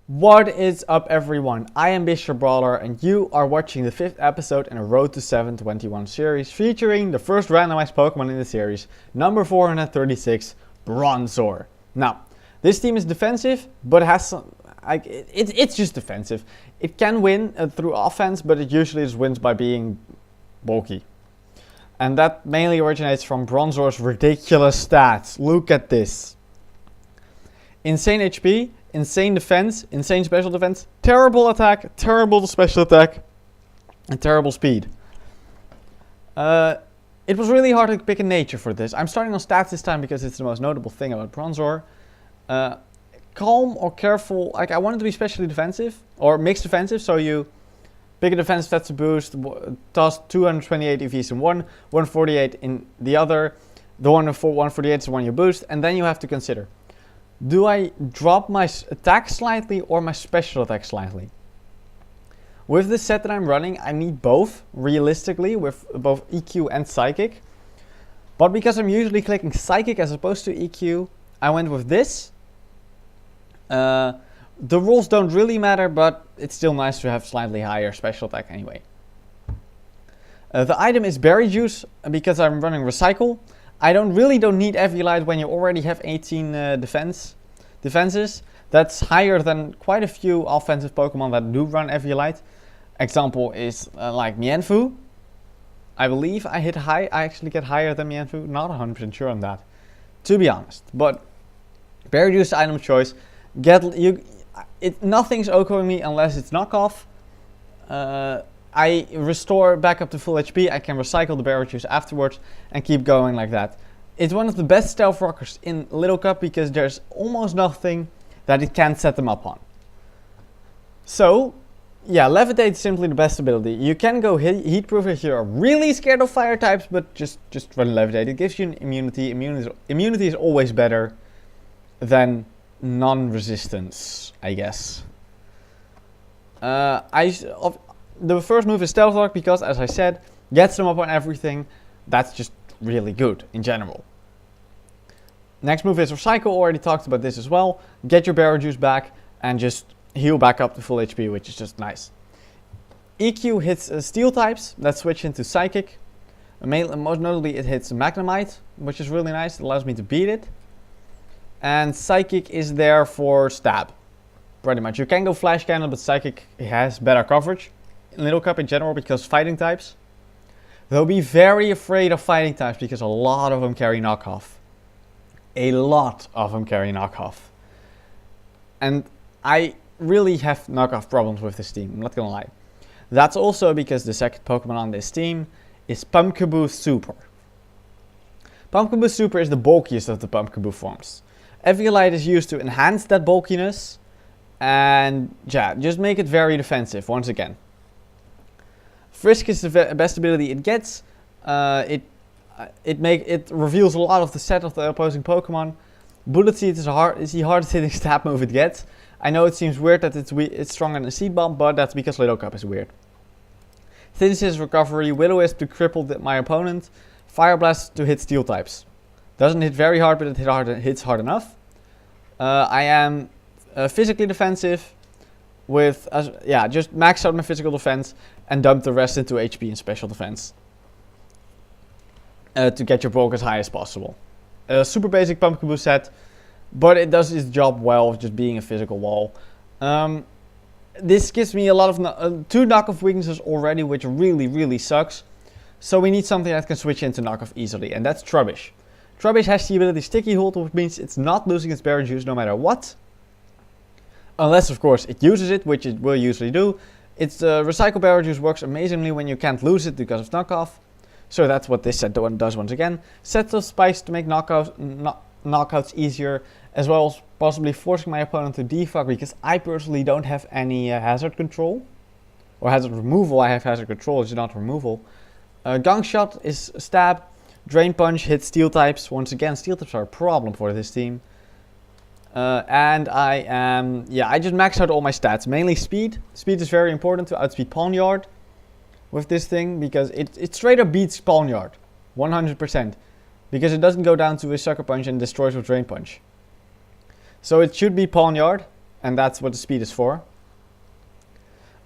What is up, everyone? I am BisharpBrawler and you are watching the 5th episode in a Road to 721 series featuring the first randomized Pokemon in the series, number 436, Bronzor. Now, this team is defensive, but it has some, it's just defensive. It can win through offense, but it usually just wins by being bulky. And that mainly originates from Bronzor's ridiculous stats. Look at this. Insane HP, insane defense, insane special defense, terrible attack, terrible special attack, and terrible speed. It was really hard to pick a nature for this. I'm starting on stats this time because it's the most notable thing about Bronzor. Calm or careful, like I want it to be specially defensive, or mixed defensive, so you pick a defense stats to boost, toss 228 EVs in one, 148 in the other, the one for 148 is the one you boost, and then you have to consider, do I drop my attack slightly or my special attack slightly? With the set that I'm running, I need both, realistically, with both EQ and Psychic. But because I'm usually clicking Psychic as opposed to EQ, I went with this. The rules don't really matter, but it's still nice to have slightly higher special attack anyway. The item is Berry Juice, because I'm running Recycle. I really don't need Eviolite when you already have 18 defenses. That's higher than quite a few offensive Pokemon that do run Eviolite. Example is like Mienfoo. I believe I hit high. I actually get higher than Mienfoo. Not 100% sure on that, to be honest. But Berry Juice item choice. Nothing's OHKOing me unless it's knockoff. I restore back up to full HP, I can recycle the Berry Juice afterwards and keep going like that. It's one of the best stealth rockers in Little Cup because there's almost nothing that it can't set them up on. So, yeah, Levitate is simply the best ability. You can go Heat Proof if you're really scared of fire types, but just run Levitate. It gives you an immunity. Immunity is always better than non-resistance, I guess. The first move is Stealth Rock because, as I said, gets them up on everything. That's just really good in general. Next move is Recycle. Already talked about this as well. Get your Berry Juice back and just heal back up to full HP, which is just nice. EQ hits Steel types that switch into Psychic. Most notably, it hits Magnemite, which is really nice. It allows me to beat it. And Psychic is there for stab. Pretty much. You can go Flash Cannon, but Psychic has better coverage in Little Cup in general because fighting types. They'll be very afraid of fighting types because a lot of them carry knockoff. A lot of them carry knockoff. And I really have knockoff problems with this team, I'm not gonna lie. That's also because the second Pokemon on this team is Pumpkaboo-Super. Pumpkaboo-Super is the bulkiest of the Pumpkaboo forms. Eviolite is used to enhance that bulkiness and yeah, just make it very defensive once again. Frisk is the best ability it gets. It reveals a lot of the set of the opposing Pokemon. Bullet Seed is the hardest hitting stab move it gets. I know it seems weird that it's stronger than a Seed Bomb, but that's because Little Cup is weird. Synthesis Recovery, Will-O-Wisp to cripple my opponent, Fire Blast to hit Steel types. Doesn't hit very hard, but it hits hard enough. I am physically defensive with, just max out my physical defense and dump the rest into HP and special defense. To get your bulk as high as possible. Super basic Pumpkaboo set, but it does its job well of just being a physical wall. This gives me a lot of 2 knockoff weaknesses already, which really sucks. So we need something that can switch into knockoff easily, and that's Trubbish. Trubbish has the ability Sticky Hold, which means it's not losing its Berry Juice no matter what. Unless, of course, it uses it, which it will usually do. Its Recycle Berry Juice works amazingly when you can't lose it because of knockoff. So that's what this set does once again. Sets of spikes to make knockouts easier, as well as possibly forcing my opponent to defog because I personally don't have any hazard control. Or hazard removal. I have hazard control, it's not removal. Gong Shot is stab. Drain Punch hits Steel types. Once again, Steel types are a problem for this team. And I just maxed out all my stats. Mainly speed. Speed is very important to outspeed Pawniard with this thing because it straight up beats Pawniard. 100%. Because it doesn't go down to a Sucker Punch and destroys with Drain Punch. So it should be Pawniard. and that's what the speed is for.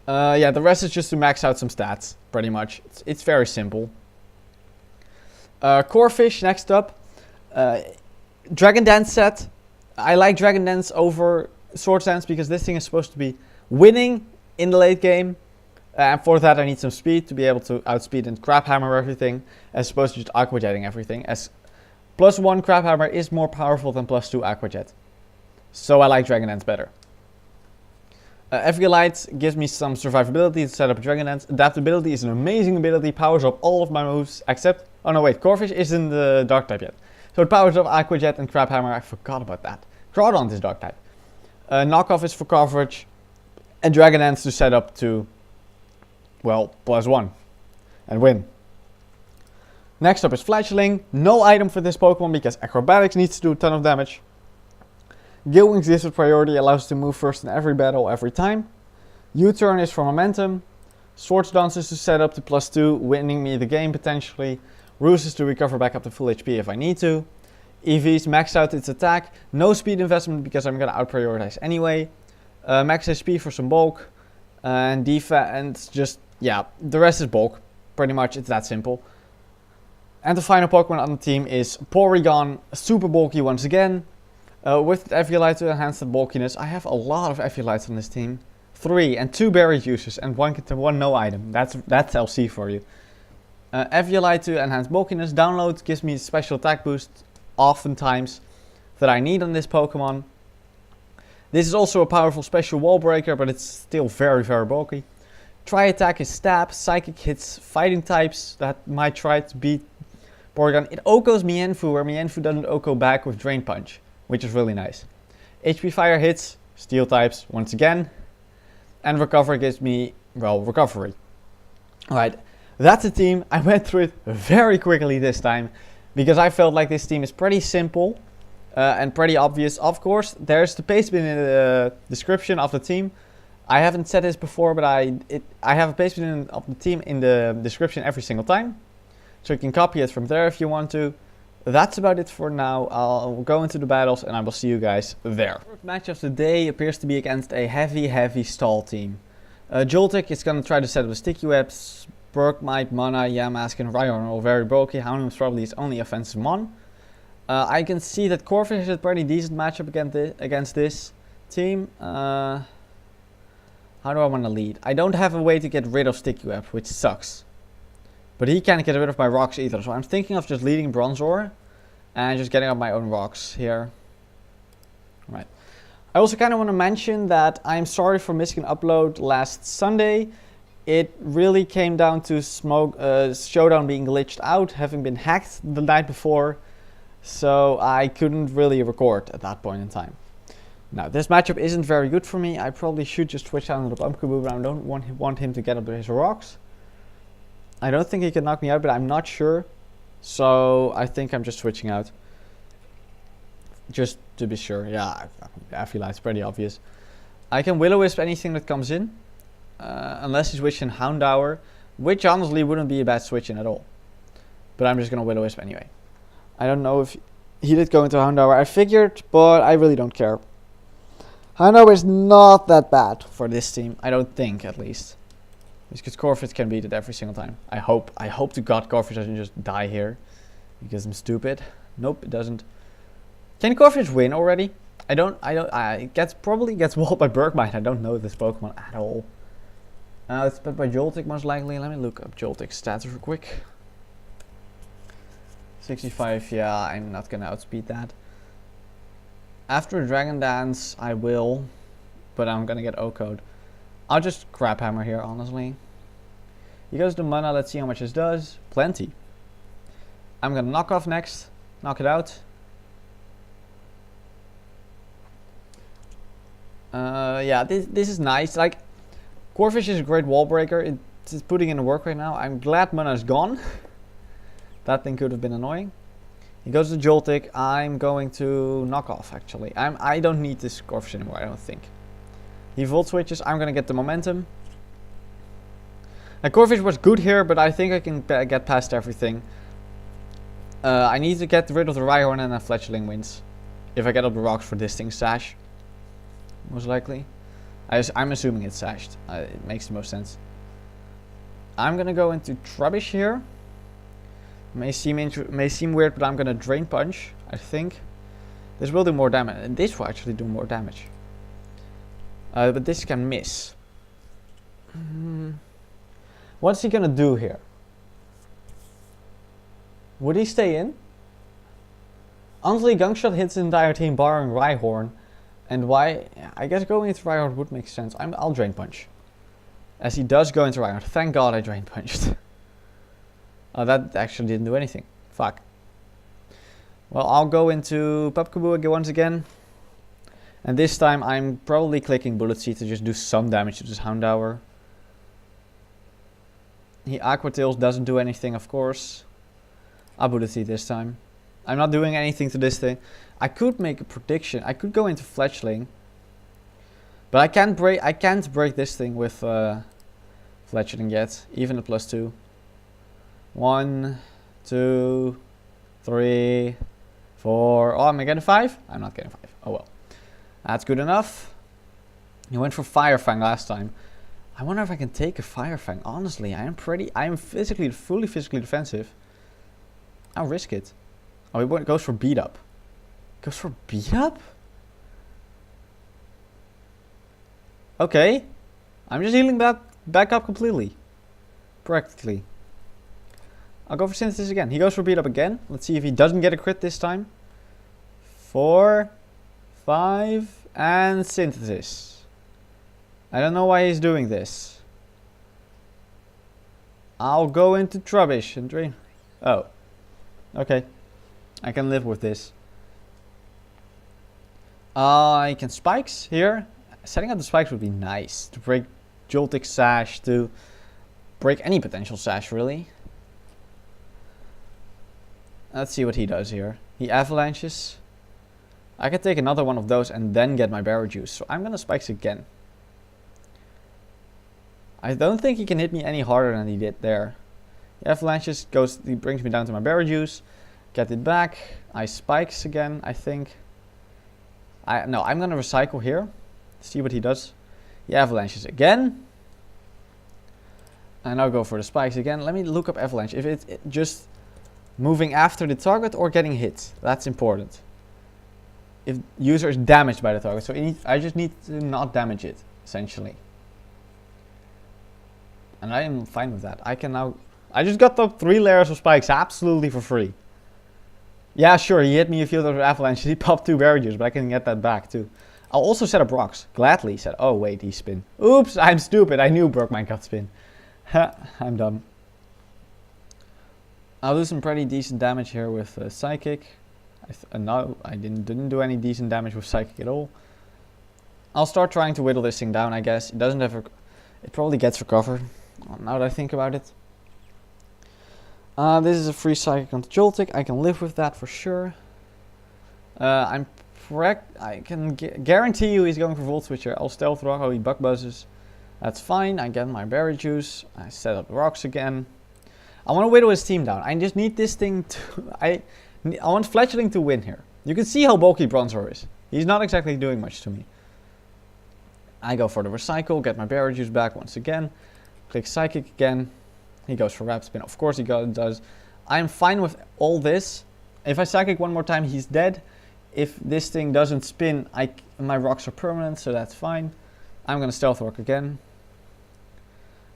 Yeah, the rest is just to max out some stats, pretty much. It's very simple. Corefish next up. Dragon Dance set. I like Dragon Dance over Swords Dance because this thing is supposed to be winning in the late game. And for that I need some speed to be able to outspeed and crab hammer everything, as opposed to just aqua jetting everything, as +1 crab hammer is more powerful than +2 aqua jet. So I like Dragon Dance better. Light gives me some survivability to set up a Dragon Dance. Adaptability is an amazing ability, powers up all of my moves except, oh no wait, Corefish isn't the dark type yet. So it powers up aqua jet and crab hammer, I forgot about that. Groudon is dark type. Knockoff is for coverage, and Dragon Dance to set up to, well, +1 and win. Next up is Fledgling. No item for this Pokemon because Acrobatics needs to do a ton of damage. Gale Wings gives it priority, allows us to move first in every battle every time. U-turn is for momentum. Swords Dance is to set up to +2, winning me the game potentially. Roost is to recover back up to full HP if I need to. EVs max out its attack. No speed investment because I'm gonna out-prioritize anyway. Max HP for some bulk. And defense, just, yeah, the rest is bulk. Pretty much, it's that simple. And the final Pokemon on the team is Porygon, super bulky once again. With Light to enhance the bulkiness, I have a lot of Lights on this team. 3 and 2 berry juices and 1 no item. That's LC for you. Light to enhance bulkiness. Download gives me a special attack boost, oftentimes, that I need on this Pokemon. This is also a powerful special wall breaker, but it's still very, very bulky. Tri-attack is stab, psychic hits fighting types that might try to beat Porygon. It OHKOs Mienfoo, where Mienfoo doesn't OHKO back with Drain Punch, which is really nice. HP fire hits, steel types once again. And recover gives me, well, recovery. Alright, that's a team. I went through it very quickly this time, because I felt like this team is pretty simple. And pretty obvious. Of course, there's the paste bin in the description of the team. I haven't said this before, but I have a paste bin of the team in the description every single time. So you can copy it from there if you want to. That's about it for now. I'll go into the battles and I will see you guys there. First match of the day appears to be against a heavy stall team. Joltik is going to try to set up the sticky webs. Bergmite, Mana, Yamask and Rhyhorn are all very bulky. Houndoom's probably his only offensive mon. I can see that Corfish is a pretty decent matchup against this team. How do I want to lead? I don't have a way to get rid of Sticky Web, which sucks. But he can't get rid of my rocks either, so I'm thinking of just leading Bronzor and just getting up my own rocks here. Right. I also kind of want to mention that I'm sorry for missing an upload last Sunday. It really came down to Showdown being glitched out, having been hacked the night before. So I couldn't really record at that point in time. Now this matchup isn't very good for me. I probably should just switch down to the Pumpkaboo, but I don't want him to get up to his rocks. I don't think he can knock me out, but I'm not sure. So I think I'm just switching out. Just to be sure. Yeah, I feel like it's pretty obvious. I can Will-O-Wisp anything that comes in. Unless he's switching Houndour, which honestly wouldn't be a bad switch in at all. But I'm just going to Will-O-Wisp anyway. I don't know if he did go into Houndour. I figured, but I really don't care. Houndour is not that bad for this team. I don't think, at least. Because Corfish can beat it every single time. I hope to God Corfish doesn't just die here. Because I'm stupid. Nope, it doesn't. Can Corfish win already? Probably gets walled by Bergmite. I don't know this Pokemon at all. It's put by Joltik most likely. Let me look up Joltik's stats real quick. 65, yeah, I'm not gonna outspeed that. After Dragon Dance, I will, but I'm gonna get OHKO'd. I'll just Crab Hammer here, honestly. He goes to Mana, let's see how much this does. Plenty. I'm gonna knock off next, knock it out. Yeah, this is nice. Like, Corfish is a great wall breaker. It's putting in the work right now. I'm glad Mana is gone. That thing could have been annoying. He goes to Joltik. I'm going to knock off, actually. I don't need this Corfish anymore, I don't think. He Volt switches. I'm going to get the momentum. Now, Corfish was good here, but I think I can get past everything. I need to get rid of the Rhyhorn and then Fletchling wins. If I get up the rocks for this thing, Sash. most likely. I'm assuming it's sashed. It makes the most sense. I'm gonna go into Trubbish here. May seem weird, but I'm gonna Drain Punch, I think. This will do more damage, and this will actually do more damage. But this can miss. What's he gonna do here? Would he stay in? Honestly, Gungshot hits the entire team barring Rhyhorn. And why? I guess going into Rhyhorn would make sense. I'll Drain Punch. As he does go into Rhyhorn. Thank God I Drain Punched. Oh, that actually didn't do anything. Fuck. Well, I'll go into Pumpkaboo once again. And this time I'm probably clicking Bullet Seed to just do some damage to this Houndour. He Aqua Tails doesn't do anything, of course. I'll Bullet Seed this time. I'm not doing anything to this thing. I could make a prediction. I could go into Fletchling. But I can't break this thing with Fletchling yet. Even a +2. 1, 2, 3, 4. Oh, am I getting 5? I'm not getting 5. Oh well. That's good enough. He went for Fire Fang last time. I wonder if I can take a Fire Fang. Honestly, I am fully physically defensive. I'll risk it. Oh, he goes for Beat Up. Goes for Beat Up? Okay. I'm just healing that back up completely. Practically. I'll go for Synthesis again. He goes for Beat Up again. Let's see if he doesn't get a crit this time. 4, 5, and Synthesis. I don't know why he's doing this. I'll go into Trubbish and Drain. Oh. Okay. I can live with this. I can Spikes here. Setting up the Spikes would be nice. To break Joltik Sash, to break any potential Sash, really. Let's see what he does here. He Avalanches. I could take another one of those and then get my Barrow Juice. So I'm gonna Spikes again. I don't think he can hit me any harder than he did there. He Avalanches he brings me down to my Barrow Juice. Get it back. I Spikes again, I think. No, I'm gonna recycle here. See what he does. He Avalanches again. And I'll go for the Spikes again. Let me look up Avalanche. If it's just moving after the target or getting hit. That's important. If user is damaged by the target. So I just need to not damage it, essentially. And I am fine with that. I just got the 3 layers of Spikes absolutely for free. Yeah, sure, he hit me a few other Avalanches. He popped 2 barriers, but I can get that back too. I'll also set up rocks. Gladly said, oh wait, he spin. Oops, I'm stupid. I knew Brockmine got spin. Ha, I'm dumb. I'll do some pretty decent damage here with Psychic. No, I didn't do any decent damage with Psychic at all. I'll start trying to whittle this thing down, I guess. It probably gets recovered, now that I think about it. This is a free Psychic on Joltik. I can live with that for sure. I can guarantee you he's going for Volt Switcher. I'll Stealth Rock, oh he Buck Buzzes. That's fine, I get my Berry Juice. I set up the rocks again. I want to whittle his team down. I just need this thing to... I want Fletchling to win here. You can see how bulky Bronzor is. He's not exactly doing much to me. I go for the Recycle, get my Berry Juice back once again. Click Psychic again. He goes for Rapid Spin. Of course he does. I'm fine with all this. If I Psychic one more time, he's dead. If this thing doesn't spin, my rocks are permanent, so that's fine. I'm going to Stealth Rock again.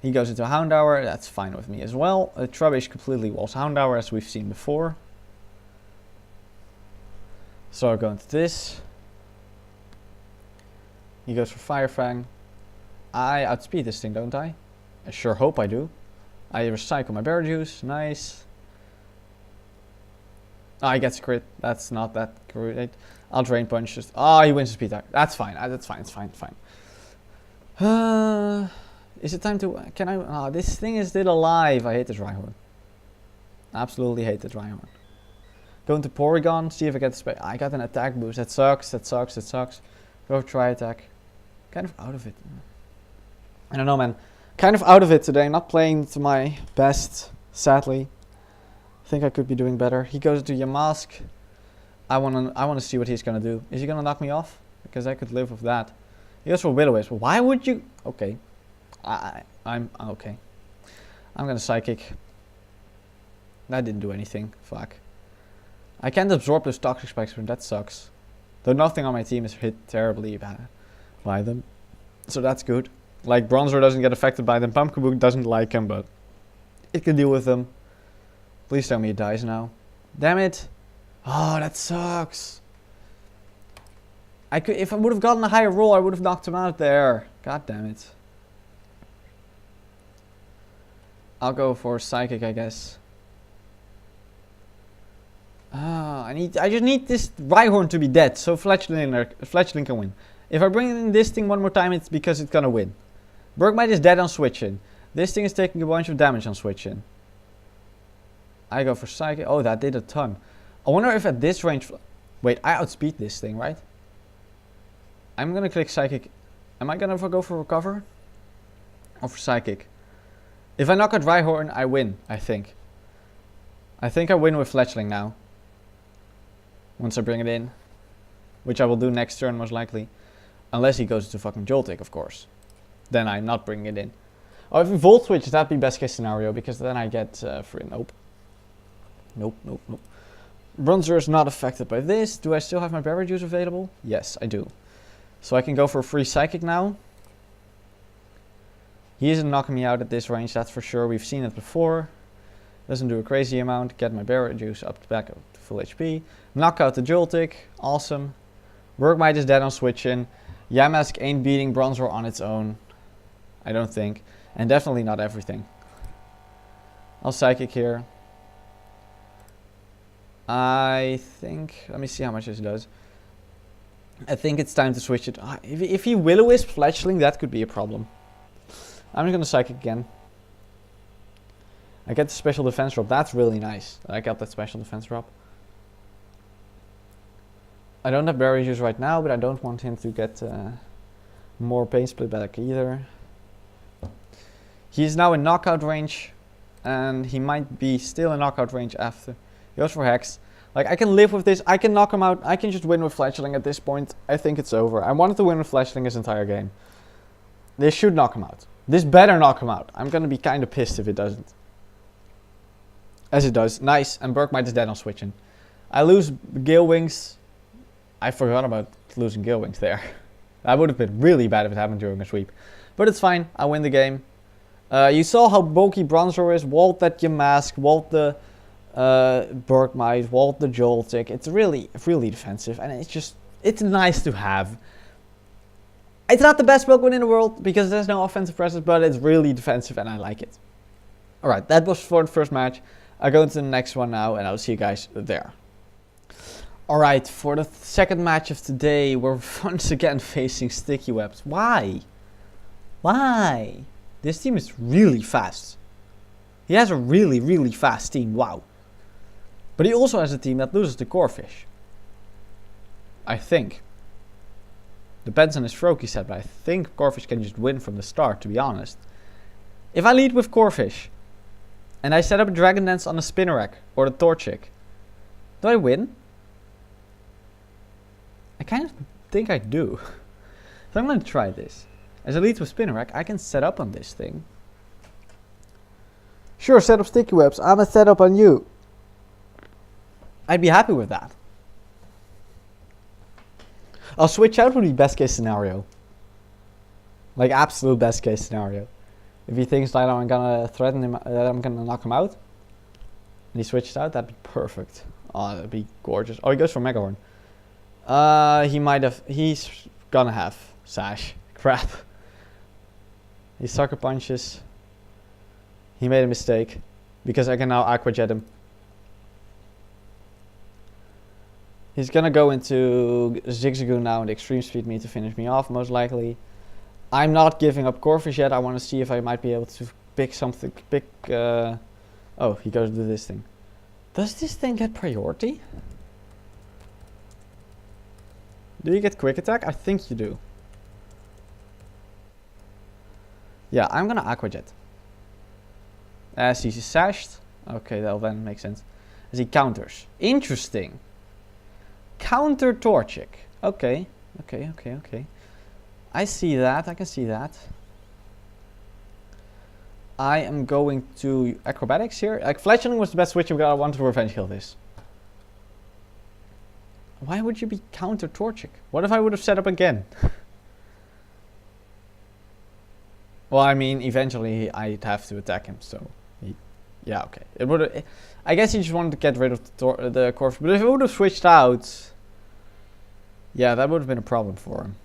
He goes into Houndour. That's fine with me as well. Trubbish completely walls Houndour, as we've seen before. So I'll go into this. He goes for Fire Fang. I outspeed this thing, don't I? I sure hope I do. I recycle my Berry Juice. Nice. Oh, he gets a crit. That's not that great. I'll Drain Punch. Just he wins the speed attack. That's fine. That's fine. It's fine. Is it time to... Can I... this thing is still alive. I hate this Rhyhorn. Absolutely hate this Rhyhorn. Go into Porygon. See if I get the... I got an attack boost. That sucks. Go for Tri Attack. Kind of out of it. I don't know, man. Kind of out of it today. Not playing to my best, sadly. I think I could be doing better. He goes to Yamask. I wanna see what he's gonna do. Is he gonna knock me off? Because I could live with that. He goes for Will-O-Wisp. Why would you? Okay. I'm okay. I'm gonna Psychic. That didn't do anything. Fuck. I can't absorb those Toxic Spikes, but that sucks. Though nothing on my team is hit terribly bad by them. So that's good. Like, Bronzor doesn't get affected by them. Pumpkaboo doesn't like him, but it can deal with them. Please tell me it dies now. Damn it. Oh, that sucks. If I would have gotten a higher roll, I would have knocked him out there. God damn it. I'll go for Psychic, I guess. I just need this Rhyhorn to be dead, so Fletchling can win. If I bring in this thing one more time, it's because it's gonna win. Bergmite is dead on switching. This thing is taking a bunch of damage on switching. I go for Psychic. Oh, that did a ton. I wonder if at this range... Wait, I outspeed this thing, right? I'm gonna click Psychic. Am I gonna go for Recover? Or for Psychic? If I knock out Rhyhorn, I win, I think. I think I win with Fletchling now. Once I bring it in. Which I will do next turn, most likely. Unless he goes to fucking Joltik, of course. Then I'm not bringing it in. Oh, if he Volt Switch, that'd be best case scenario. Because then I get free. Nope. Nope, nope, nope. Bronzor is not affected by this. Do I still have my Berry Juice available? Yes, I do. So I can go for a free Psychic now. He isn't knocking me out at this range, that's for sure. We've seen it before. Doesn't do a crazy amount. Get my Berry Juice up back up to full HP. Knock out the Joltik. Awesome. Bergmite is dead on switching. Yamask ain't beating Bronzor on its own. I don't think. And definitely not everything. I'll Psychic here. I think... Let me see how much this does. I think it's time to switch it. If he Will-O-Wisp Fletchling, that could be a problem. I'm just going to Psychic again. I get the special defense drop. That's really nice. I got that special defense drop. I don't have Berry Juice right now, but I don't want him to get more Pain Split back either. He's now in knockout range. And he might be still in knockout range after. He goes for Hex. Like, I can live with this. I can knock him out. I can just win with Fletchling at this point. I think it's over. I wanted to win with Fletchling this entire game. This should knock him out. This better knock him out. I'm going to be kind of pissed if it doesn't. As it does. Nice. And Bergmite is dead on switching. I lose Gale Wings. I forgot about losing Gale Wings there. That would have been really bad if it happened during a sweep. But it's fine. I win the game. You saw how bulky Bronzor is. Walt that Yamask. Walt the... Bergmite, Walt the Joltik. It's really defensive, and it's nice to have. It's not the best Pokemon in the world because there's no offensive presence, but it's really defensive and I like it. Alright, that was for the first match. I'll go into the next one now and I'll see you guys there. Alright, for the second match of today, we're once again facing Sticky Webs. Why? Why? This team is really fast. He has a really fast team, wow. But he also has a team that loses to Corphish. I think. Depends on his Froakie set, but I think Corphish can just win from the start, to be honest. If I lead with Corphish, and I set up a Dragon Dance on the Spinarak, or the Torchic, do I win? I kind of think I do. So I'm going to try this. As I lead with Spinarak, I can set up on this thing. Sure, set up Sticky Webs. I'm going to set up on you. I'd be happy with that. I'll switch out would be best case scenario. Like absolute best case scenario. If he thinks that I'm gonna threaten him, that I'm gonna knock him out, and he switches out, that'd be perfect. Oh, that'd be gorgeous. Oh, he goes for Megahorn. He's gonna have Sash. Crap. He sucker punches. He made a mistake. Because I can now Aqua Jet him. He's gonna go into Zigzagoon now and Extreme Speed me to finish me off, most likely. I'm not giving up Corphish yet. I want to see if I might be able to pick something. Oh, he goes to do this thing. Does this thing get priority? Do you get Quick Attack? I think you do. Yeah, I'm gonna Aqua Jet. As he's sashed. Okay, that'll then make sense. As he counters. Interesting. Counter Torchic. Okay. I see that. I can see that. I am going to acrobatics here. Like, fletching was the best switch because I wanted to revenge kill this. Why would you be counter-torching? What if I would have set up again? Well, I mean, eventually I'd have to attack him, so... yeah, okay. It would. I guess he just wanted to get rid of the corpse. But if it would have switched out... yeah, that would have been a problem for him.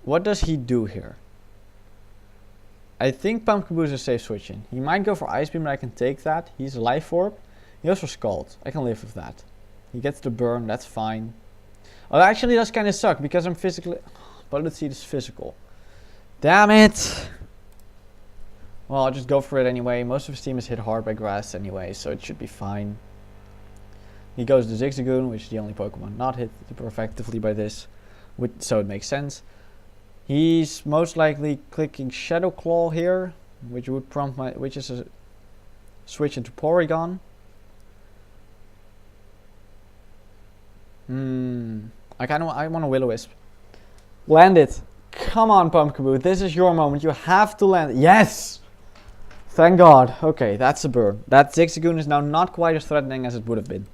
What does he do here? I think Pumpkaboo is a safe switching. He might go for Ice Beam, but I can take that. He's a Life Orb. He also Scald. I can live with that. He gets the burn, that's fine. Oh, that actually does kind of suck because I'm physically... but let's see this physical. Damn it! Well, I'll just go for it anyway. Most of his team is hit hard by grass anyway, so it should be fine. He goes to Zigzagoon, which is the only Pokemon not hit super effectively by this. So it makes sense. He's most likely clicking Shadow Claw here, which would prompt my... which is a switch into Porygon. I want a Will-O-Wisp. Land it. Come on, Pumpkaboo. This is your moment. You have to land it. Yes! Thank God. Okay, that's a burn. That Zigzagoon is now not quite as threatening as it would have been.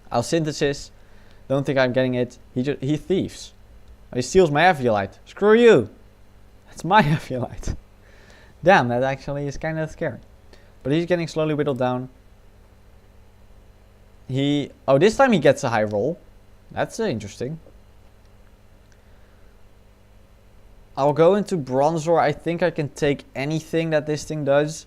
I'll Synthesis. Don't think I'm getting it. He thieves. He steals my Eviolite. Screw you. That's my Eviolite. Damn, that actually is kind of scary. But he's getting slowly whittled down. Oh, this time he gets a high roll. That's interesting. I'll go into Bronzor. I think I can take anything that this thing does.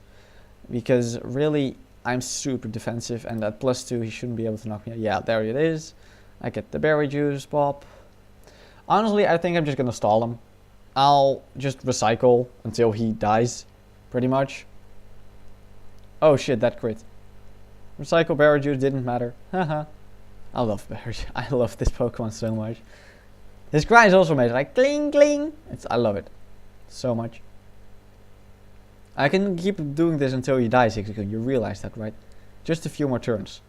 Because really, I'm super defensive. And at +2, he shouldn't be able to knock me out. Yeah, there it is. I get the Berry Juice pop. Honestly, I think I'm just going to stall him. I'll just recycle until he dies. Pretty much. Oh shit, that crit. Recycle Berry Juice didn't matter. Haha. I love Berry Juice. I love this Pokemon so much. His cry is also amazing. Like, cling, cling. I love it. So much. I can keep doing this until he dies, Zigzagoon. You realize that, right? Just a few more turns.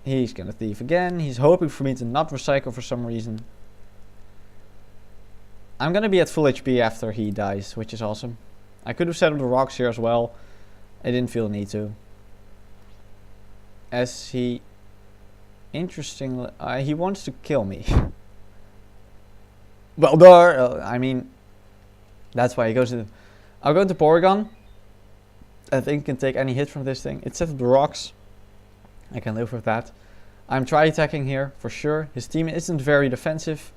He's gonna thief again. He's hoping for me to not recycle for some reason. I'm gonna be at full HP after he dies, which is awesome. I could have set up the rocks here as well. I didn't feel the need to. As he... interestingly... he wants to kill me. Well, there... I mean... that's why he goes to... I'll go into Porygon. I think he can take any hit from this thing. It set up the rocks. I can live with that. I'm try-attacking here, for sure. His team isn't very defensive.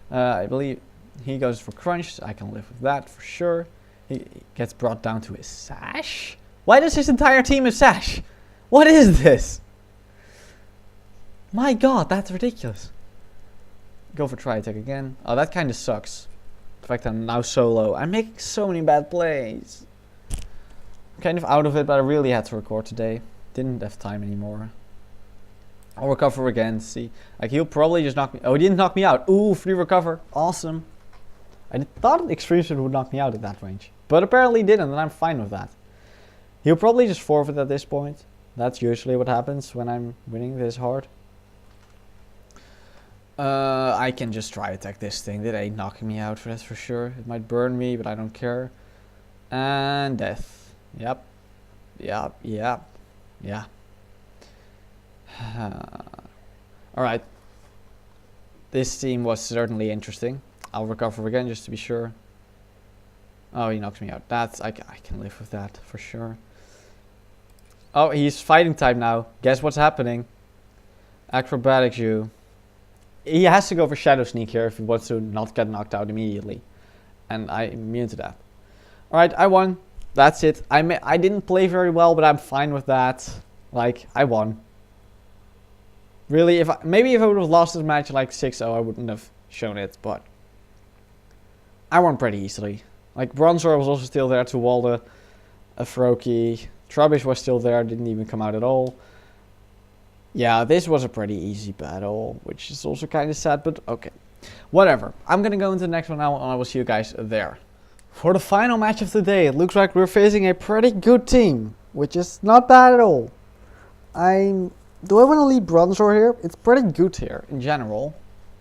I believe he goes for Crunch. I can live with that, for sure. He gets brought down to his Sash. Why does his entire team have Sash? What is this? My God, that's ridiculous. Go for try-attack again. Oh, that kind of sucks. The fact that I'm now solo. I'm making so many bad plays. I'm kind of out of it, but I really had to record today. Didn't have time anymore. I'll recover again. See, like he'll probably just knock me. Oh, he didn't knock me out. Ooh, free recover. Awesome. I thought Extreme Speed would knock me out at that range, but apparently he didn't, and I'm fine with that. He'll probably just forfeit at this point. That's usually what happens when I'm winning this hard. I can just try attack this thing. That ain't knocking me out, that's for sure. It might burn me, but I don't care. And death. Yep. Yep. Yep. Yeah. Alright. This team was certainly interesting. I'll recover again just to be sure. Oh, he knocks me out. That's I can live with that for sure. Oh, he's fighting type now. Guess what's happening? Acrobatics you. He has to go for Shadow Sneak here if he wants to not get knocked out immediately. And I'm immune to that. Alright, I won. That's it. I didn't play very well, but I'm fine with that. Like, I won. Really, maybe if I would have lost this match like 6-0, I wouldn't have shown it, but I won pretty easily. Like, Bronzor was also still there to wall the Froakie. Trubbish was still there, didn't even come out at all. Yeah, this was a pretty easy battle, which is also kind of sad, but okay. Whatever. I'm gonna go into the next one now, and I will see you guys there. For the final match of the day, it looks like we're facing a pretty good team, which is not bad at all. I'm Do I want to leave Bronzor here? It's pretty good here in general.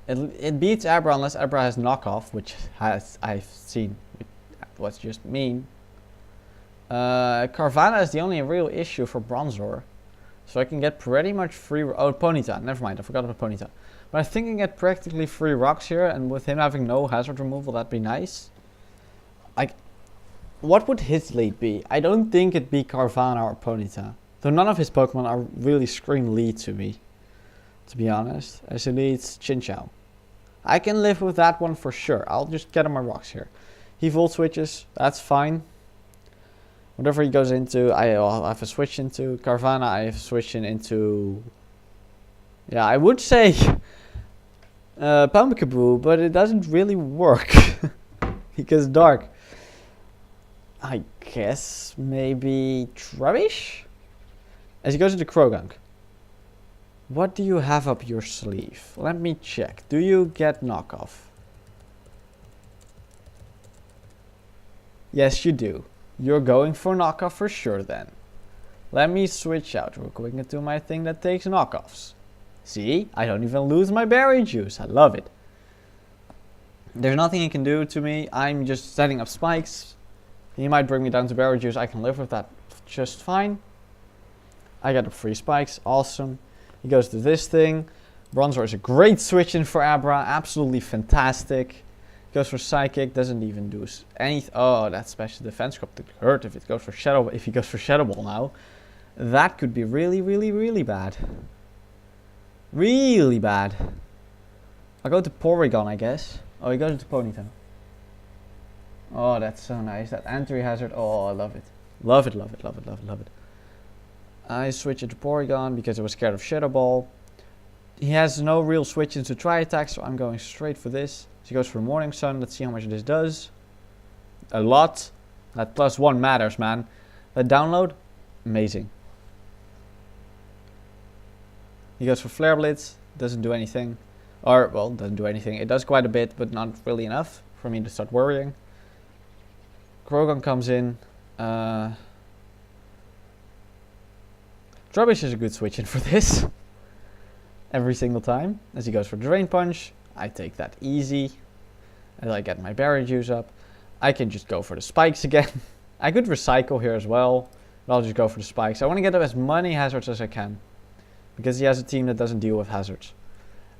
It beats Abra unless Abra has knockoff, which I've seen. What's just mean. Carvanha is the only real issue for Bronzor. So I can get pretty much free... Oh, Ponyta. Never mind. I forgot about Ponyta. But I think I can get practically free rocks here. And with him having no hazard removal, that'd be nice. What would his lead be? I don't think it'd be Carvanha or Ponyta. Though none of his Pokemon are really scream lead to me. To be honest. As he leads Chinchou. I can live with that one for sure. I'll just get him my rocks here. He Volt switches. That's fine. Whatever he goes into, I have a switch into. Carvanha, I have switched into... Yeah, I would say Pumpkaboo, but it doesn't really work. Because dark. I guess maybe Trubbish? As he goes into Krogunk. What do you have up your sleeve? Let me check. Do you get knockoff? Yes, you do. You're going for knockoff for sure then. Let me switch out real quick into my thing that takes knockoffs. See? I don't even lose my berry juice. I love it. There's nothing he can do to me. I'm just setting up spikes. He might bring me down to berry juice. I can live with that just fine. I got the free spikes. Awesome. He goes to this thing. Bronzor is a great switch in for Abra. Absolutely fantastic. Goes for Psychic, doesn't even do anything. Oh, that special defense could hurt if it goes for Shadow. If he goes for Shadow Ball now, that could be really, really, really bad. Really bad. I'll go to Porygon, I guess. Oh, he goes into Ponyta. Oh, that's so nice. That anti-hazard. Oh, I love it. Love it, love it, love it, love it, love it. I switch it to Porygon because I was scared of Shadow Ball. He has no real switch into Tri-Attack, so I'm going straight for this. So he goes for Morning Sun. Let's see how much this does. A lot. That +1 matters, man. That download, amazing. He goes for Flare Blitz. Doesn't do anything. Or, well, doesn't do anything. It does quite a bit, but not really enough for me to start worrying. Krogan comes in. Trubbish is a good switch in for this. Every single time. As he goes for Drain Punch. I take that easy. As I get my berry juice up. I can just go for the spikes again. I could recycle here as well. But I'll just go for the spikes. I want to get as many hazards as I can. Because he has a team that doesn't deal with hazards.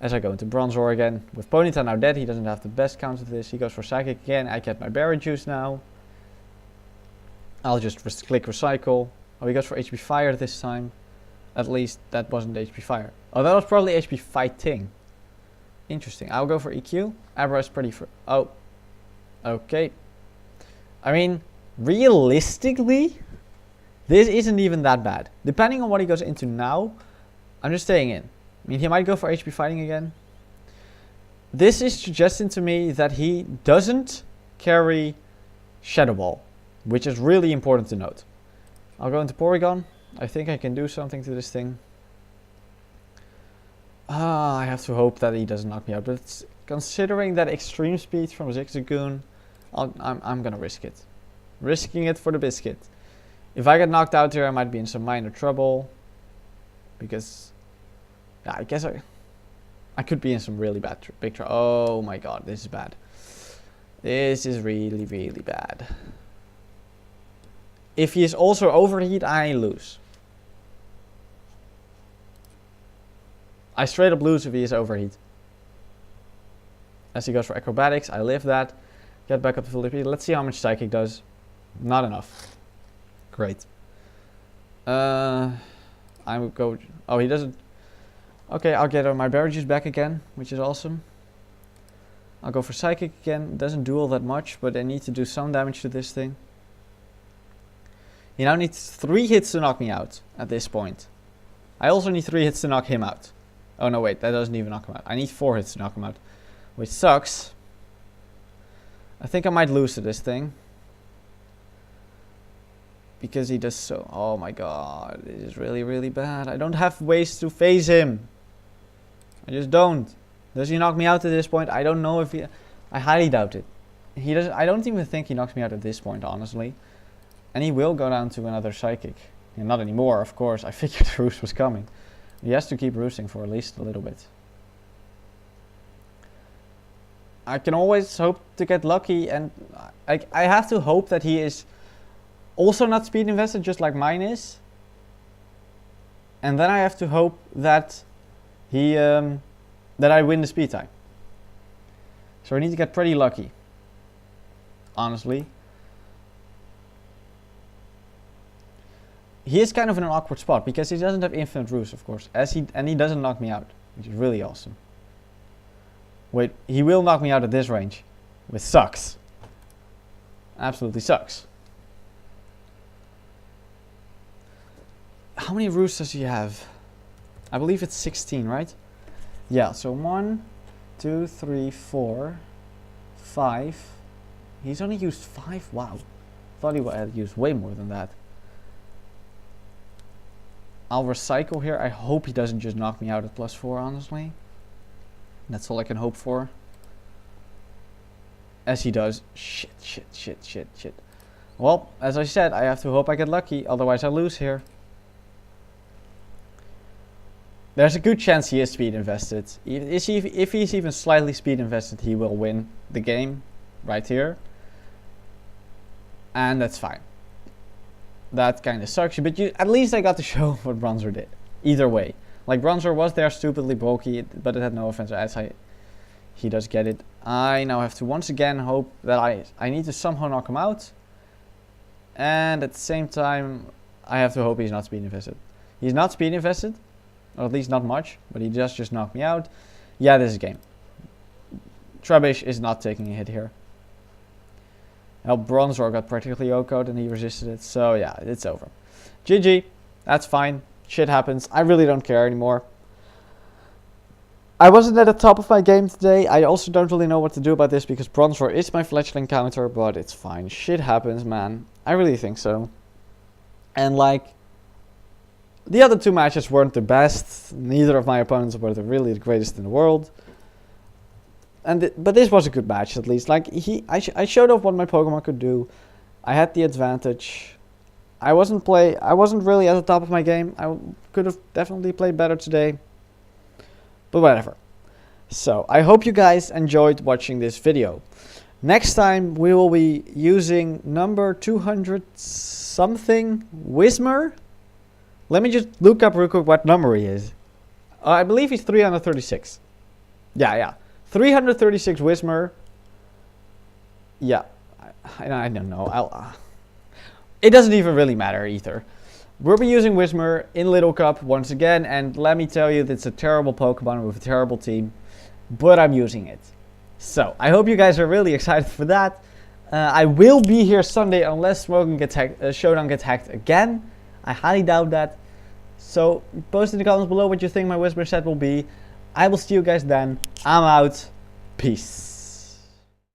As I go into Bronzor again. With Ponyta now dead, he doesn't have the best counter to this. He goes for Psychic again. I get my berry juice now. I'll just click recycle. Oh, he goes for HP Fire this time. At least that wasn't HP Fire. Oh, that was probably HP Fighting. Interesting. I'll go for EQ. Abra is pretty for... Oh. Okay. I mean, realistically, this isn't even that bad. Depending on what he goes into now, I'm just staying in. I mean, he might go for HP Fighting again. This is suggesting to me that he doesn't carry Shadow Ball, which is really important to note. I'll go into Porygon. I think I can do something to this thing. I have to hope that he doesn't knock me out. But it's, considering that extreme speed from Zigzagoon, I'm gonna risk it. Risking it for the biscuit. If I get knocked out here, I might be in some minor trouble. Because, yeah, I guess I could be in some really big trouble. Oh my god, this is bad. This is really, really bad. If he is also overheat, I lose. I straight up lose if he is overheat. As he goes for Acrobatics, I live that. Get back up to Philippi. Let's see how much Psychic does. Not enough. Great. I would go... Oh, he doesn't... Okay, I'll get my berry juice back again, which is awesome. I'll go for Psychic again. Doesn't do all that much, but I need to do some damage to this thing. He now needs 3 hits to knock me out at this point. I also need 3 hits to knock him out. Oh no, wait, that doesn't even knock him out. I need 4 hits to knock him out, which sucks. I think I might lose to this thing. Because he does so... Oh my god, this is really, really bad. I don't have ways to phase him. I just don't. Does he knock me out at this point? I don't know if he... I highly doubt it. He doesn't... I don't even think he knocks me out at this point, honestly. And he will go down to another Psychic. And not anymore, of course. I figured the roost was coming. He has to keep roosting for at least a little bit. I can always hope to get lucky, and I have to hope that he is also not speed invested just like mine is. And then I have to hope that he that I win the speed time. So I need to get pretty lucky, honestly. He is kind of in an awkward spot because he doesn't have infinite roost, of course, and he doesn't knock me out, which is really awesome. Wait, he will knock me out at this range, which sucks. Absolutely sucks. How many roosts does he have? I believe it's 16, right? Yeah, so 1, 2, 3, 4, 5. He's only used 5? Wow. Thought he had used way more than that. I'll recycle here. I hope he doesn't just knock me out at +4, honestly. That's all I can hope for. As he does. Shit. Well, as I said, I have to hope I get lucky, otherwise I lose here. There's a good chance he is speed invested. If he's even slightly speed invested, he will win the game right here. And that's fine. That kind of sucks, but at least I got to show what Bronzor did. Either way. Like, Bronzor was there stupidly bulky, but it had no offense as he does get it. I now have to once again hope that I need to somehow knock him out. And at the same time, I have to hope he's not speed invested. He's not speed invested, or at least not much, but he just knocked me out. Yeah, this is game. Trubbish is not taking a hit here. Well, Bronzor got practically OHKO'd and he resisted it, so yeah, it's over. GG, that's fine. Shit happens. I really don't care anymore. I wasn't at the top of my game today. I also don't really know what to do about this because Bronzor is my fledgling counter, but it's fine. Shit happens, man. I really think so. And like, the other two matches weren't the best. Neither of my opponents were really the greatest in the world. But this was a good match at least. Like, I showed off what my Pokemon could do. I had the advantage. I wasn't really at the top of my game. I could have definitely played better today. But whatever. So, I hope you guys enjoyed watching this video. Next time, we will be using number 200 something Whismur. Let me just look up real quick what number he is. I believe he's 336. Yeah. 336 Whismur. Yeah. I don't know. It doesn't even really matter either. We'll be using Whismur in Little Cup once again, and let me tell you, that's a terrible Pokemon with a terrible team, but I'm using it. So, I hope you guys are really excited for that. I will be here Sunday unless Showdown gets hacked again. I highly doubt that. So, post in the comments below what you think my Whismur set will be. I will see you guys then. I'm out. Peace.